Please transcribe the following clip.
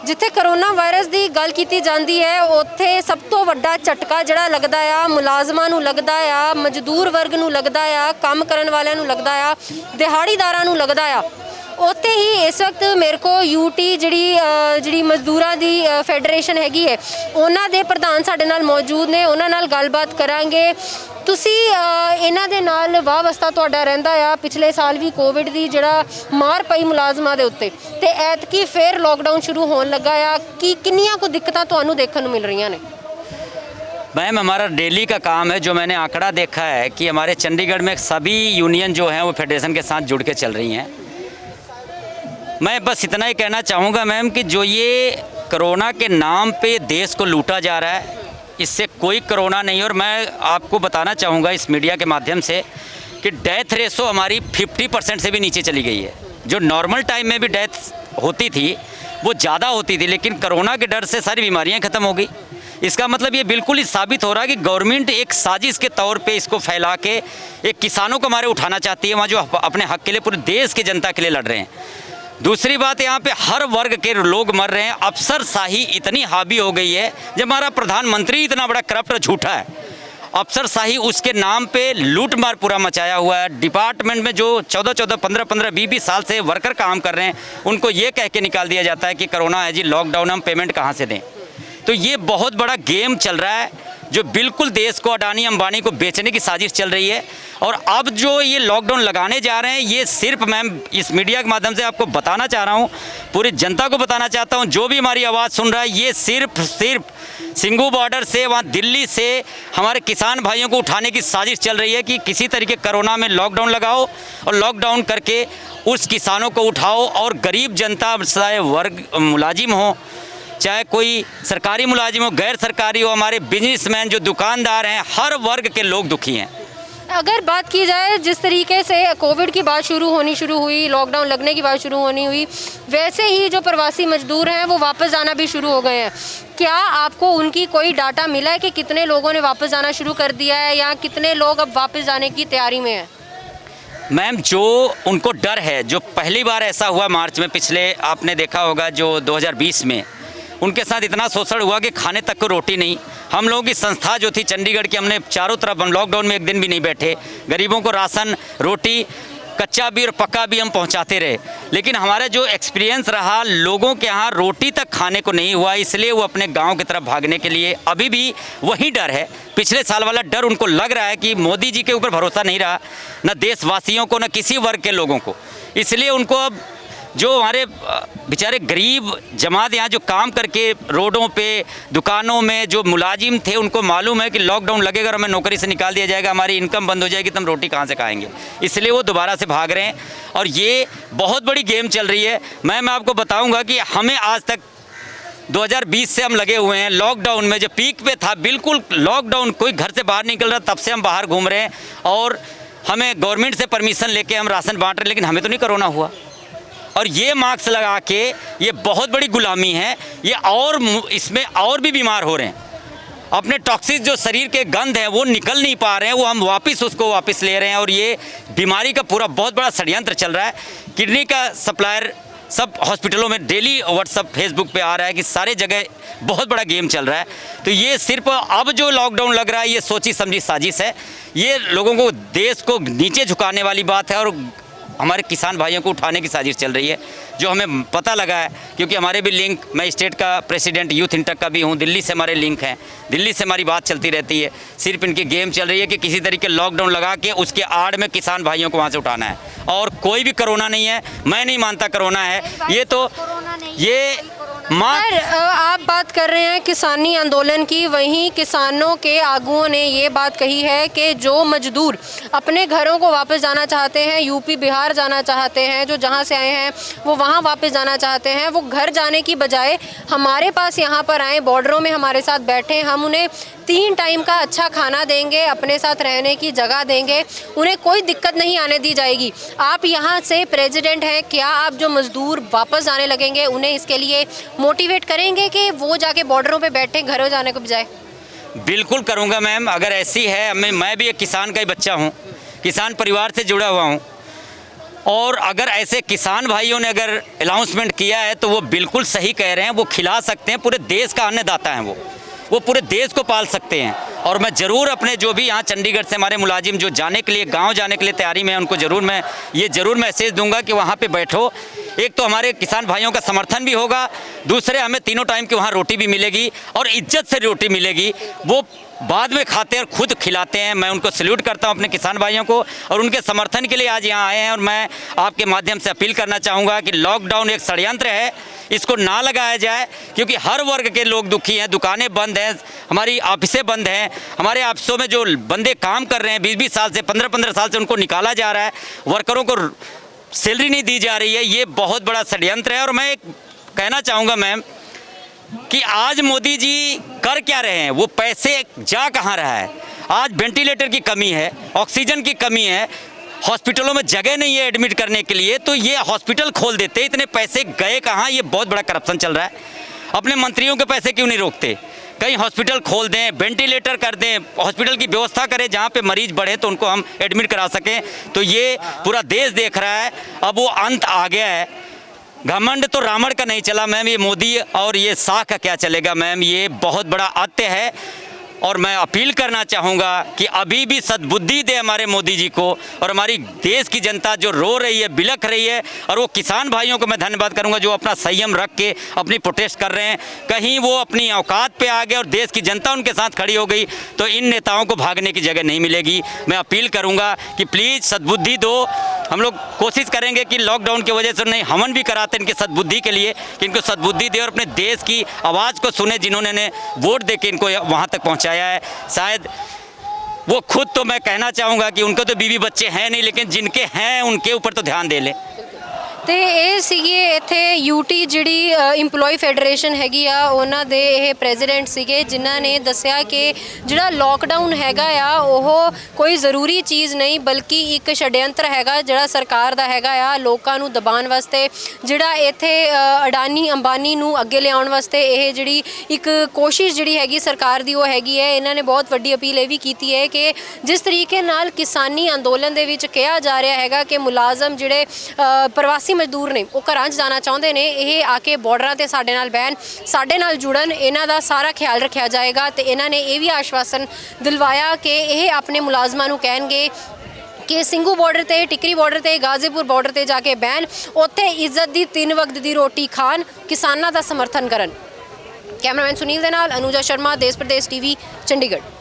जिथे corona virus की गल की जाती है उत्थे सब तो वड्डा झटका जिहड़ा लगदा आ मुलाजमां नूं लगदा आ, मजदूर वर्ग नूं लगदा आ, काम करन वालियां नूं लगदा आ, दिहाड़ीदारां नूं लगदा आ। उत्थे ही इस वक्त मेरे को यूटी जिहड़ी मजदूरां दी फैडरेशन हैगी है उन्हां दे प्रधान साडे नाल मौजूद ने, उन्हां नाल गलबात करांगे। तुसी इन्हां दे नाल वाह वस्ता तुहाडा रहिंदा आ, पिछले साल भी कोविड दी जिहड़ा मार पई मुलाजमां दे उत्ते ते ऐतकी फिर लॉकडाउन शुरू होण लगा आ कि किन्नियां को दिक्कतां तुहानूं देखण नूं मिल रहीआं ने? मैम हमारा डेली का काम है, जो मैंने आंकड़ा देखा है कि हमारे चंडीगढ़ में सभी यूनियन जो हैं वो फेडरेशन के साथ जुड़ के चल रही हैं। मैं बस इतना ही कहना चाहूँगा मैम कि जो ये कोरोना के नाम पे देश को लूटा जा रहा है, इससे कोई कोरोना नहीं। और मैं आपको बताना चाहूँगा इस मीडिया के माध्यम से कि डेथ रेशो हमारी 50% से भी नीचे चली गई है। जो नॉर्मल टाइम में भी डेथ होती थी वो ज़्यादा होती थी, लेकिन कोरोना के डर से सारी बीमारियाँ ख़त्म हो गई। इसका मतलब ये बिल्कुल ही साबित हो रहा है कि गवर्नमेंट एक साजिश के तौर पे इसको फैला के एक किसानों को हमारे उठाना चाहती है, वहाँ जो अपने हक के लिए पूरे देश की जनता के लिए लड़ रहे हैं। दूसरी बात, यहाँ पे हर वर्ग के लोग मर रहे हैं। अफसरशाही इतनी हावी हो गई है, जब हमारा प्रधानमंत्री इतना बड़ा करप्ट और झूठा है, अफसरशाही उसके नाम पे लूट मार पूरा मचाया हुआ है। डिपार्टमेंट में जो 14-14, 15-15, 20-20 साल से वर्कर काम कर रहे हैं, उनको ये कह के निकाल दिया जाता है कि कोरोना है जी, लॉकडाउन, हम पेमेंट कहाँ से दें। तो ये बहुत बड़ा गेम चल रहा है, जो बिल्कुल देश को अडानी अंबानी को बेचने की साजिश चल रही है। और अब जो ये लॉकडाउन लगाने जा रहे हैं, ये सिर्फ मैम इस मीडिया के माध्यम से आपको बताना चाह रहा हूँ, पूरी जनता को बताना चाहता हूँ, जो भी हमारी आवाज़ सुन रहा है, ये सिर्फ सिंघू बॉर्डर से वहाँ दिल्ली से हमारे किसान भाइयों को उठाने की साजिश चल रही है कि किसी तरीके कोरोना में लॉकडाउन लगाओ और लॉकडाउन करके उस किसानों को उठाओ। और गरीब जनता, चाहे वर्ग मुलाजिम हो, चाहे कोई सरकारी मुलाजिम हो, गैर सरकारी हो, हमारे बिजनेसमैन जो दुकानदार हैं, हर वर्ग के लोग दुखी हैं। अगर बात की जाए जिस तरीके से कोविड की बात शुरू हुई, लॉकडाउन लगने की बात शुरू हुई, वैसे ही जो प्रवासी मजदूर हैं वो वापस जाना भी शुरू हो गए हैं। क्या आपको उनकी कोई डाटा मिला है कि कितने लोगों ने वापस जाना शुरू कर दिया है या कितने लोग अब वापस जाने की तैयारी में हैं? मैम, जो उनको डर है, जो पहली बार ऐसा हुआ मार्च में, पिछले आपने देखा होगा जो 2020 में उनके साथ इतना शोषण हुआ कि खाने तक को रोटी नहीं। हम लोगों की संस्था जो थी चंडीगढ़ की, हमने चारों तरफ, हम लॉकडाउन में एक दिन भी नहीं बैठे, गरीबों को राशन, रोटी, कच्चा भी और पक्का भी हम पहुंचाते रहे। लेकिन हमारा जो एक्सपीरियंस रहा, लोगों के यहाँ रोटी तक खाने को नहीं हुआ, इसलिए वो अपने गांव की तरफ भागने के लिए अभी भी वही डर है। पिछले साल वाला डर उनको लग रहा है कि मोदी जी के ऊपर भरोसा नहीं रहा, न देशवासियों को, न किसी वर्ग के लोगों को। इसलिए उनको अब जो हमारे बेचारे गरीब जमात यहाँ जो काम करके रोडों पे, दुकानों में जो मुलाजिम थे, उनको मालूम है कि लॉकडाउन लगेगा और हमें नौकरी से निकाल दिया जाएगा, हमारी इनकम बंद हो जाएगी, तो हम रोटी कहाँ से खाएंगे। इसलिए वो दोबारा से भाग रहे हैं और ये बहुत बड़ी गेम चल रही है। मैं आपको बताऊँगा कि हमें आज तक 2020 से हम लगे हुए हैं लॉकडाउन में, जो पीक पे था, बिल्कुल लॉकडाउन, कोई घर से बाहर निकल रहा, तब से हम बाहर घूम रहे हैं और हमें गवर्नमेंट से परमिशन लेके हम राशन बांट रहे हैं, लेकिन हमें तो नहीं कोरोना हुआ। और ये मास्क लगा के ये बहुत बड़ी गुलामी है ये, और इसमें और भी बीमार हो रहे हैं। अपने टॉक्सिक जो शरीर के गंध हैं वो निकल नहीं पा रहे हैं, वो हम उसको वापस ले रहे हैं। और ये बीमारी का पूरा बहुत बड़ा षड्यंत्र चल रहा है। किडनी का सप्लायर सब हॉस्पिटलों में डेली व्हाट्सअप, फेसबुक पे आ रहा है कि सारे जगह बहुत बड़ा गेम चल रहा है। तो ये सिर्फ अब जो लॉकडाउन लग रहा है, ये सोची समझी साजिश है। ये लोगों को, देश को नीचे झुकाने वाली बात है और हमारे किसान भाइयों को उठाने की साजिश चल रही है, जो हमें पता लगा है। क्योंकि हमारे भी लिंक, मैं स्टेट का प्रेसिडेंट यूथ इंटक का भी हूँ, दिल्ली से हमारे लिंक हैं, दिल्ली से हमारी बात चलती रहती है। सिर्फ इनकी गेम चल रही है कि किसी तरीके लॉकडाउन लगा के उसके आड़ में किसान भाइयों को वहाँ से उठाना है। और कोई भी कोरोना नहीं है, मैं नहीं मानता कोरोना है, ये तो ये आप बात कर रहे हैं किसानी आंदोलन की, वहीं किसानों के आगुओं ने ये बात कही है कि जो मजदूर अपने घरों को वापस जाना चाहते हैं, यूपी बिहार जाना चाहते हैं, जो जहां से आए हैं वो वहां वापस जाना चाहते हैं, वो घर जाने की बजाय हमारे पास यहाँ पर आए, बॉर्डरों में हमारे साथ बैठे, हम उन्हें 3 टाइम का अच्छा खाना देंगे, अपने साथ रहने की जगह देंगे, उन्हें कोई दिक्कत नहीं आने दी जाएगी। आप यहाँ से प्रेसिडेंट हैं, क्या आप जो मजदूर वापस जाने लगेंगे उन्हें इसके लिए मोटिवेट करेंगे कि वो जाके बॉर्डरों पे बैठे घरों जाने को बजाय? बिल्कुल करूँगा मैम, अगर ऐसी है। मैं भी एक किसान का ही बच्चा हूँ, किसान परिवार से जुड़ा हुआ हूँ। और अगर ऐसे किसान भाइयों ने अगर अनाउंसमेंट किया है तो वो बिल्कुल सही कह रहे हैं, वो खिला सकते हैं, पूरे देश का अन्नदाता हैं वो पूरे देश को पाल सकते हैं। और मैं ज़रूर अपने जो भी यहाँ चंडीगढ़ से हमारे मुलाजिम जो जाने के लिए गांव जाने के लिए तैयारी में है, उनको ज़रूर मैं ये ज़रूर मैसेज दूंगा कि वहाँ पे बैठो। एक तो हमारे किसान भाइयों का समर्थन भी होगा, दूसरे हमें तीनों टाइम की वहाँ रोटी भी मिलेगी और इज्जत से रोटी मिलेगी। वो बाद में खाते हैं और खुद खिलाते हैं। मैं उनको सैल्यूट करता हूं अपने किसान भाइयों को और उनके समर्थन के लिए आज यहाँ आए हैं। और मैं आपके माध्यम से अपील करना चाहूँगा कि लॉकडाउन एक षड्यंत्र है, इसको ना लगाया जाए, क्योंकि हर वर्ग के लोग दुखी हैं। दुकानें बंद हैं, हमारी ऑफिसें बंद हैं, हमारे ऑफिसों में जो बंदे काम कर रहे हैं 20-20 साल से 15-15 साल से उनको निकाला जा रहा है, वर्करों को सैलरी नहीं दी जा रही है। ये बहुत बड़ा षड्यंत्र है। और मैं कहना चाहूँगा मैम कि आज मोदी जी कर क्या रहे हैं, वो पैसे जा कहाँ रहा है। आज वेंटिलेटर की कमी है, ऑक्सीजन की कमी है, हॉस्पिटलों में जगह नहीं है एडमिट करने के लिए, तो ये हॉस्पिटल खोल देते, इतने पैसे गए कहाँ। ये बहुत बड़ा करप्शन चल रहा है। अपने मंत्रियों के पैसे क्यों नहीं रोकते, कहीं हॉस्पिटल खोल दें, वेंटिलेटर कर दें, हॉस्पिटल की व्यवस्था करें जहाँ पे मरीज बढ़े तो उनको हम एडमिट करा सकें। तो ये पूरा देश देख रहा है, अब वो अंत आ गया है। घमंड तो रावण का नहीं चला मैम, ये मोदी और ये शाह का क्या चलेगा मैम। ये बहुत बड़ा अत्य है। और मैं अपील करना चाहूँगा कि अभी भी सद्बुद्धि दे हमारे मोदी जी को, और हमारी देश की जनता जो रो रही है, बिलख रही है, और वो किसान भाइयों को मैं धन्यवाद करूँगा जो अपना संयम रख के अपनी प्रोटेस्ट कर रहे हैं। कहीं वो अपनी औकात पे आ गए और देश की जनता उनके साथ खड़ी हो गई तो इन नेताओं को भागने की जगह नहीं मिलेगी। मैं अपील करूँगा कि प्लीज़ सद्बुद्धि दो। हम लोग कोशिश करेंगे कि लॉकडाउन की वजह से नहीं, हवन भी कराते इनके सद्बुद्धि के लिए कि इनको सद्बुद्धि दे और अपने देश की आवाज़ को सुने, जिन्होंने वोट दे के इनको वहाँ तक पहुँचाया है। शायद वो खुद, तो मैं कहना चाहूँगा कि उनको तो बीवी बच्चे हैं नहीं, लेकिन जिनके हैं उनके ऊपर तो ध्यान दे लें। ਤੇ ਇਹ ਸੀਗੇ ਇੱਥੇ ਯੂਟੀ ਜਿਹੜੀ EMPLOYE ਫੈਡਰੇਸ਼ਨ ਹੈਗੀ ਆ ਉਹਨਾਂ ਦੇ ਇਹ ਪ੍ਰੈਜ਼ੀਡੈਂਟ ਸੀਗੇ, ਜਿਨ੍ਹਾਂ ਨੇ ਦੱਸਿਆ ਕਿ ਜਿਹੜਾ ਲੋਕਡਾਊਨ ਹੈਗਾ ਆ ਉਹ ਕੋਈ ਜ਼ਰੂਰੀ ਚੀਜ਼ ਨਹੀਂ ਬਲਕਿ ਇੱਕ ਛੜਯੰਤਰ ਹੈਗਾ ਜਿਹੜਾ ਸਰਕਾਰ ਦਾ ਹੈਗਾ ਆ ਲੋਕਾਂ ਨੂੰ ਦਬਾਉਣ ਵਾਸਤੇ। ਜਿਹੜਾ ਇੱਥੇ ਅਡਾਨੀ ਅੰਬਾਨੀ ਨੂੰ ਅੱਗੇ ਲਿਆਉਣ ਵਾਸਤੇ ਇਹ ਜਿਹੜੀ ਇੱਕ ਕੋਸ਼ਿਸ਼ ਜਿਹੜੀ ਹੈਗੀ ਸਰਕਾਰ ਦੀ ਉਹ ਹੈਗੀ ਹੈ। ਇਹਨਾਂ ਨੇ ਬਹੁਤ ਵੱਡੀ ਅਪੀਲ ਇਹ ਵੀ ਕੀਤੀ ਹੈ ਕਿ ਜਿਸ ਤਰੀਕੇ ਨਾਲ ਕਿਸਾਨੀ ਅੰਦੋਲਨ ਦੇ ਵਿੱਚ ਕਿਹਾ ਜਾ ਰਿਹਾ ਹੈਗਾ ਕਿ ਮੁਲਾਜ਼ਮ ਜਿਹੜੇ ਪ੍ਰਵਾਸੀ ਮਜ਼ਦੂਰ ਨੇ ਉਹ ਘਰਾਂ 'ਚ ਜਾਣਾ ਚਾਹੁੰਦੇ ਨੇ, ਇਹ ਆ ਕੇ ਬਾਰਡਰਾਂ 'ਤੇ ਸਾਡੇ ਨਾਲ ਬਹਿਣ, ਸਾਡੇ ਨਾਲ ਜੁੜਨ, ਇਹਨਾਂ ਦਾ ਸਾਰਾ ਖਿਆਲ ਰੱਖਿਆ ਜਾਏਗਾ। ਤੇ ਇਹਨਾਂ ਨੇ ਇਹ ਵੀ ਆਸ਼ਵਾਸਨ ਦਿਲਵਾਇਆ ਕਿ ਇਹ ਆਪਣੇ ਮੁਲਾਜ਼ਮਾਂ ਨੂੰ ਕਹਿਣਗੇ ਕਿ ਸਿੰਘੂ ਬਾਰਡਰ ਤੇ, ਟਿਕਰੀ ਬਾਰਡਰ ਤੇ, ਗਾਜ਼ੀਪੁਰ ਬਾਰਡਰ ਤੇ ਜਾ ਕੇ ਬਹਿਣ, ਉੱਥੇ ਇੱਜ਼ਤ ਦੀ 3 ਵਕਤ ਦੀ ਰੋਟੀ ਖਾਣ, ਕਿਸਾਨਾਂ ਦਾ ਸਮਰਥਨ ਕਰਨ। ਕੈਮਰਾਮੈਨ ਸੁਨੀਲ ਦੇ ਨਾਲ ਅਨੂਜਾ ਸ਼ਰਮਾ, ਦੇਸ਼ ਪ੍ਰਦੇਸ਼ TV, ਚੰਡੀਗੜ੍ਹ।